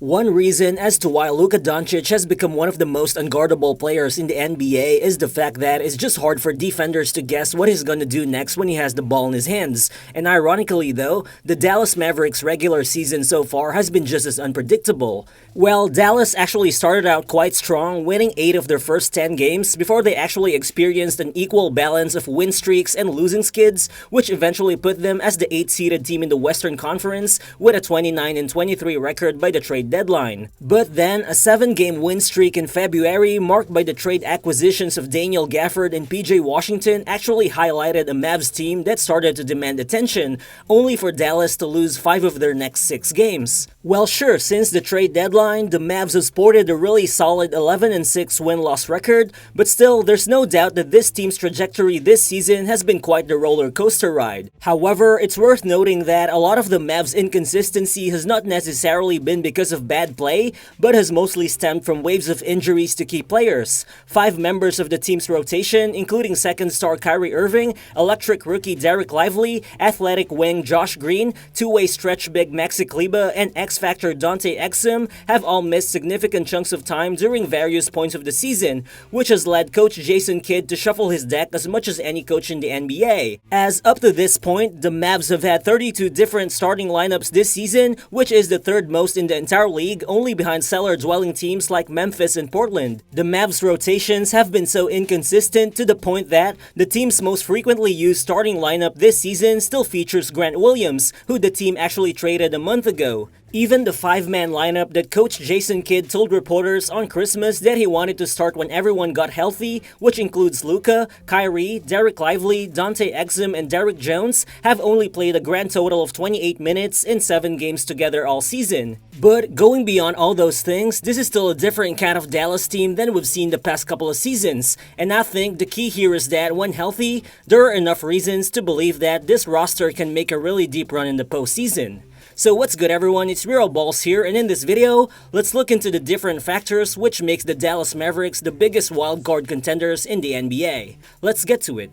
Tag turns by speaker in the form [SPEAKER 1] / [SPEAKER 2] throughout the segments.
[SPEAKER 1] One reason as to why Luka Doncic has become one of the most unguardable players in the NBA is the fact that it's just hard for defenders to guess what he's gonna do next when he has the ball in his hands. And ironically though, the Dallas Mavericks regular season so far has been just as unpredictable. Well, Dallas actually started out quite strong, winning 8 of their first 10 games before they actually experienced an equal balance of win streaks and losing skids, which eventually put them as the 8th-seeded team in the Western Conference with a 29-23 record by the trade deadline. But then, a 7-game win streak in February marked by the trade acquisitions of Daniel Gafford and PJ Washington actually highlighted a Mavs team that started to demand attention, only for Dallas to lose 5 of their next 6 games. Well sure, since the trade deadline, the Mavs have sported a really solid 11-6 win-loss record, but still, there's no doubt that this team's trajectory this season has been quite the roller coaster ride. However, it's worth noting that a lot of the Mavs' inconsistency has not necessarily been because of bad play, but has mostly stemmed from waves of injuries to key players. 5 members of the team's rotation, including second star Kyrie Irving, electric rookie Dereck Lively, athletic wing Josh Green, two-way stretch big Maxi Kleber, and X-Factor Dante Exum, have all missed significant chunks of time during various points of the season, which has led coach Jason Kidd to shuffle his deck as much as any coach in the NBA. As up to this point, the Mavs have had 32 different starting lineups this season, which is the 3rd most in the entire league, only behind cellar-dwelling teams like Memphis and Portland. The Mavs' rotations have been so inconsistent to the point that the team's most frequently used starting lineup this season still features Grant Williams, who the team actually traded a month ago. Even the 5-man lineup that coach Jason Kidd told reporters on Christmas that he wanted to start when everyone got healthy, which includes Luka, Kyrie, Dereck Lively, Dante Exum, and Derrick Jones, have only played a grand total of 28 minutes in 7 games together all season. But going beyond all those things, this is still a different kind of Dallas team than we've seen the past couple of seasons, and I think the key here is that when healthy, there are enough reasons to believe that this roster can make a really deep run in the postseason. So what's good everyone, it's Real Balls here, and in this video, let's look into the different factors which makes the Dallas Mavericks the biggest wildcard contenders in the NBA. Let's get to it.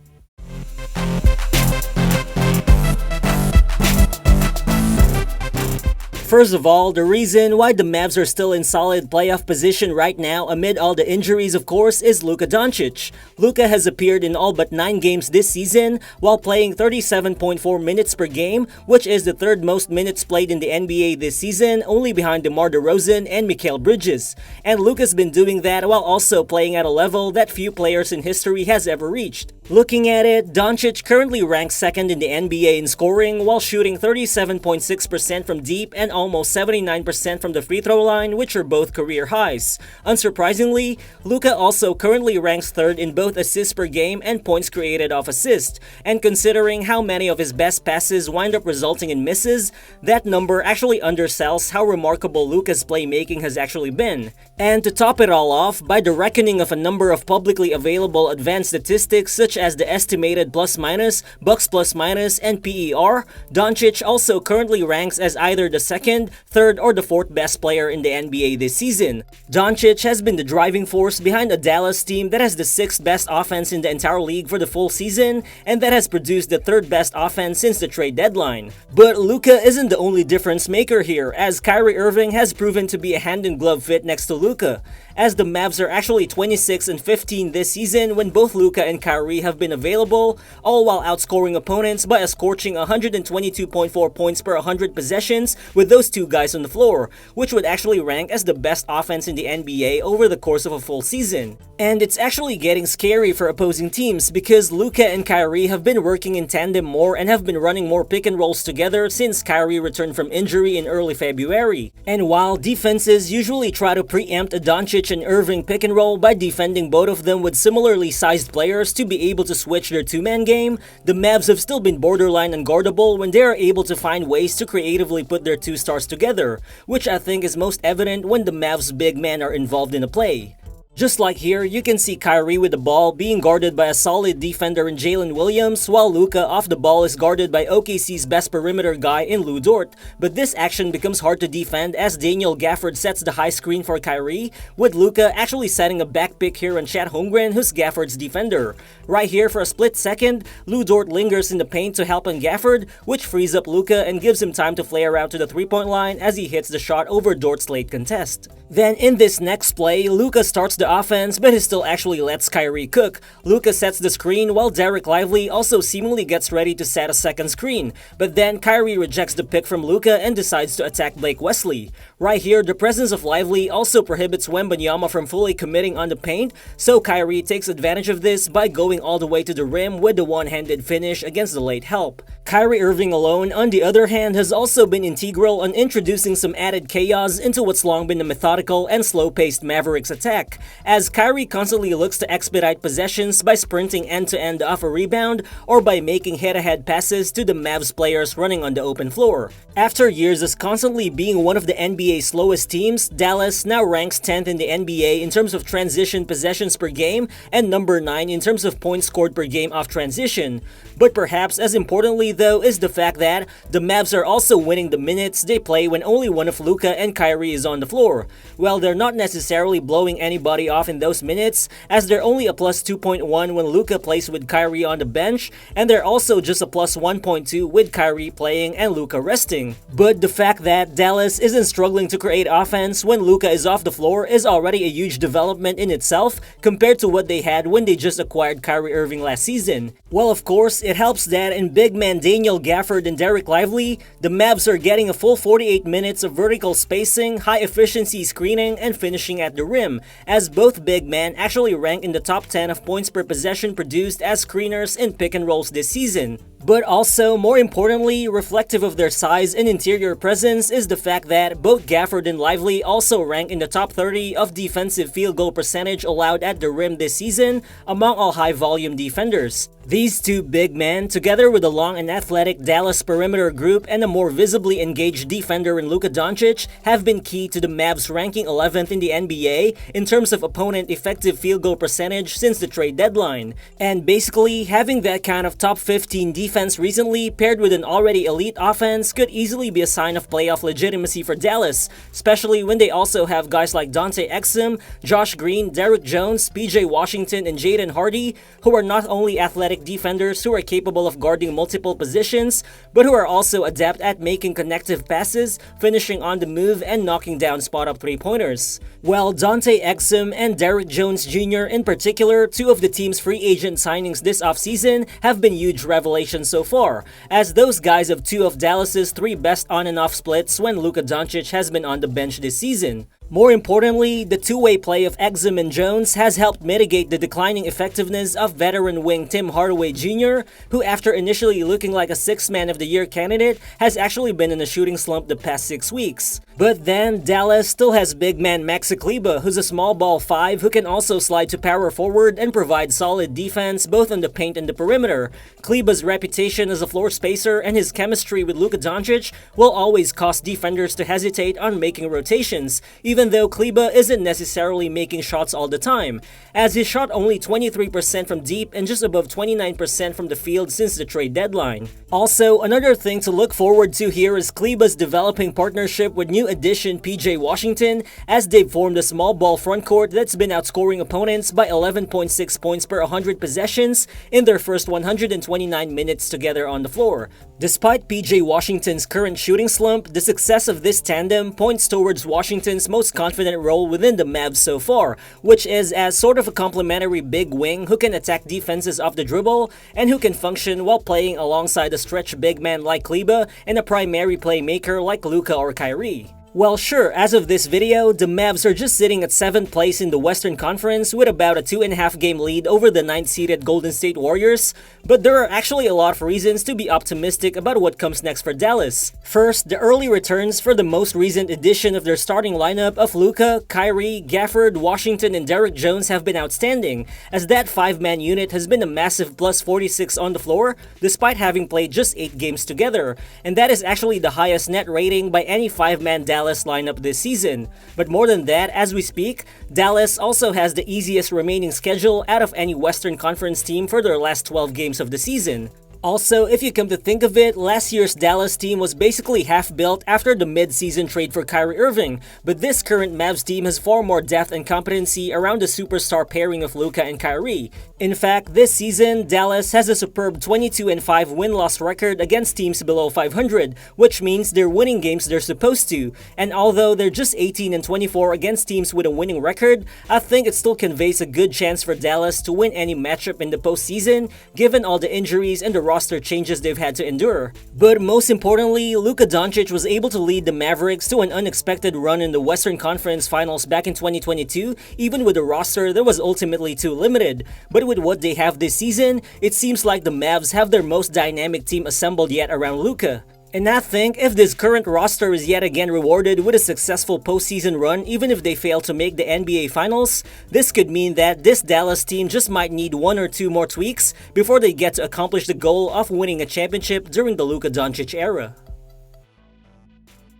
[SPEAKER 1] First of all, the reason why the Mavs are still in solid playoff position right now amid all the injuries, of course, is Luka Doncic. Luka has appeared in all but 9 games this season while playing 37.4 minutes per game, which is the 3rd most minutes played in the NBA this season, only behind DeMar DeRozan and Mikal Bridges. And Luka's been doing that while also playing at a level that few players in history has ever reached. Looking at it, Doncic currently ranks 2nd in the NBA in scoring while shooting 37.6% from deep and almost 79% from the free throw line, which are both career highs. Unsurprisingly, Luka also currently ranks 3rd in both assists per game and points created off assist, and considering how many of his best passes wind up resulting in misses, that number actually undersells how remarkable Luka's playmaking has actually been. And to top it all off, by the reckoning of a number of publicly available advanced statistics such as the estimated plus-minus, Bucks plus-minus, and PER, Doncic also currently ranks as either the 2nd, 3rd, or the 4th best player in the NBA this season. Doncic has been the driving force behind a Dallas team that has the 6th best offense in the entire league for the full season, and that has produced the 3rd best offense since the trade deadline. But Luka isn't the only difference maker here, as Kyrie Irving has proven to be a hand-in-glove fit next to Luka, as the Mavs are actually 26-15 this season when both Luka and Kyrie have been available, all while outscoring opponents by a scorching 122.4 points per 100 possessions with those 2 guys on the floor, which would actually rank as the best offense in the NBA over the course of a full season. And it's actually getting scary for opposing teams because Luka and Kyrie have been working in tandem more and have been running more pick and rolls together since Kyrie returned from injury in early February. And while defenses usually try to preempt a Doncic and Irving pick and roll by defending both of them with similarly sized players to be able to switch their 2-man game, the Mavs have still been borderline unguardable when they are able to find ways to creatively put their 2 stars together, which I think is most evident when the Mavs' big men are involved in a play. Just like here, you can see Kyrie with the ball being guarded by a solid defender in Jalen Williams, while Luka off the ball is guarded by OKC's best perimeter guy in Lu Dort. But this action becomes hard to defend as Daniel Gafford sets the high screen for Kyrie, with Luka actually setting a back pick here on Chet Holmgren, who's Gafford's defender. Right here for a split second, Lu Dort lingers in the paint to help on Gafford, which frees up Luka and gives him time to flare out to the three-point line as he hits the shot over Dort's late contest. Then in this next play, Luka starts the offense, but he still actually lets Kyrie cook. Luka sets the screen while Dereck Lively also seemingly gets ready to set a second screen, but then Kyrie rejects the pick from Luka and decides to attack Blake Wesley. Right here, the presence of Lively also prohibits Wembanyama from fully committing on the paint, so Kyrie takes advantage of this by going all the way to the rim with the one-handed finish against the late help. Kyrie Irving alone, on the other hand, has also been integral on introducing some added chaos into what's long been a methodical and slow-paced Mavericks attack, as Kyrie constantly looks to expedite possessions by sprinting end-to-end off a rebound or by making head-to-head passes to the Mavs players running on the open floor. After years as constantly being one of the NBA's slowest teams, Dallas now ranks 10th in the NBA in terms of transition possessions per game and number 9 in terms of points scored per game off transition. But perhaps as importantly though is the fact that the Mavs are also winning the minutes they play when only one of Luka and Kyrie is on the floor. Well, they're not necessarily blowing anybody off in those minutes, as they're only a plus 2.1 when Luka plays with Kyrie on the bench, and they're also just a plus 1.2 with Kyrie playing and Luka resting. But the fact that Dallas isn't struggling to create offense when Luka is off the floor is already a huge development in itself compared to what they had when they just acquired Kyrie Irving last season. Well, of course, it helps that in big man Daniel Gafford and Dereck Lively, the Mavs are getting a full 48 minutes of vertical spacing, high efficiency screening, and finishing at the rim, as both big men actually rank in the top 10 of points per possession produced as screeners in pick and rolls this season. But also, more importantly, reflective of their size and interior presence is the fact that both Gafford and Lively also rank in the top 30 of defensive field goal percentage allowed at the rim this season among all high-volume defenders. These two big men, together with a long and athletic Dallas perimeter group and a more visibly engaged defender in Luka Doncic, have been key to the Mavs ranking 11th in the NBA in terms of opponent effective field goal percentage since the trade deadline. And basically, having that kind of top 15 defense recently paired with an already elite offense could easily be a sign of playoff legitimacy for Dallas, especially when they also have guys like Dante Exum, Josh Green, Derrick Jones, PJ Washington, and Jaden Hardy, who are not only athletic defenders who are capable of guarding multiple positions, but who are also adept at making connective passes, finishing on the move, and knocking down spot-up three-pointers. Well, Dante Exum and Derrick Jones Jr. in particular, two of the team's free agent signings this offseason, have been huge revelations so far, as those guys have two of Dallas's 3 best on and off splits when Luka Doncic has been on the bench this season. More importantly, the two-way play of Exum and Jones has helped mitigate the declining effectiveness of veteran wing Tim Hardaway Jr., who after initially looking like a 6th Man of the Year candidate, has actually been in a shooting slump the past 6 weeks. But then, Dallas still has big man Maxi Kleber, who's a small ball 5 who can also slide to power forward and provide solid defense both on the paint and the perimeter. Kleber's reputation as a floor spacer and his chemistry with Luka Doncic will always cause defenders to hesitate on making rotations, even though Kleber isn't necessarily making shots all the time, as he shot only 23% from deep and just above 29% from the field since the trade deadline. Also, another thing to look forward to here is Kleber's developing partnership with new addition PJ Washington, as they've formed a small ball frontcourt that's been outscoring opponents by 11.6 points per 100 possessions in their first 129 minutes together on the floor. Despite PJ Washington's current shooting slump, the success of this tandem points towards Washington's most confident role within the Mavs so far, which is as sort of a complementary big wing who can attack defenses off the dribble and who can function while playing alongside a stretch big man like Kleber and a primary playmaker like Luka or Kyrie. Well, sure, as of this video, the Mavs are just sitting at 7th place in the Western Conference with about a 2.5 game lead over the 9th-seeded Golden State Warriors, but there are actually a lot of reasons to be optimistic about what comes next for Dallas. First, the early returns for the most recent edition of their starting lineup of Luka, Kyrie, Gafford, Washington, and Derrick Jones have been outstanding, as that 5-man unit has been a massive plus 46 on the floor despite having played just 8 games together, and that is actually the highest net rating by any 5-man Dallas Dallas lineup this season. But more than that, as we speak, Dallas also has the easiest remaining schedule out of any Western Conference team for their last 12 games of the season. Also, if you come to think of it, last year's Dallas team was basically half-built after the mid-season trade for Kyrie Irving, but this current Mavs team has far more depth and competency around the superstar pairing of Luka and Kyrie. In fact, this season, Dallas has a superb 22-5 win-loss record against teams below 500, which means they're winning games they're supposed to. And although they're just 18-24 against teams with a winning record, I think it still conveys a good chance for Dallas to win any matchup in the postseason, given all the injuries and the roster changes they've had to endure. But most importantly, Luka Doncic was able to lead the Mavericks to an unexpected run in the Western Conference Finals back in 2022, even with a roster that was ultimately too limited. But with what they have this season, it seems like the Mavs have their most dynamic team assembled yet around Luka. And I think if this current roster is yet again rewarded with a successful postseason run, even if they fail to make the NBA Finals, this could mean that this Dallas team just might need one or two more tweaks before they get to accomplish the goal of winning a championship during the Luka Doncic era.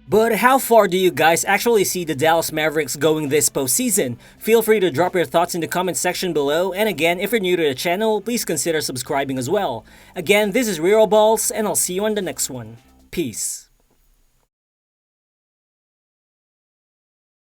[SPEAKER 1] But how far do you guys actually see the Dallas Mavericks going this postseason? Feel free to drop your thoughts in the comment section below, and again, if you're new to the channel, please consider subscribing as well. Again, this is Real Balls, and I'll see you on the next one. Peace.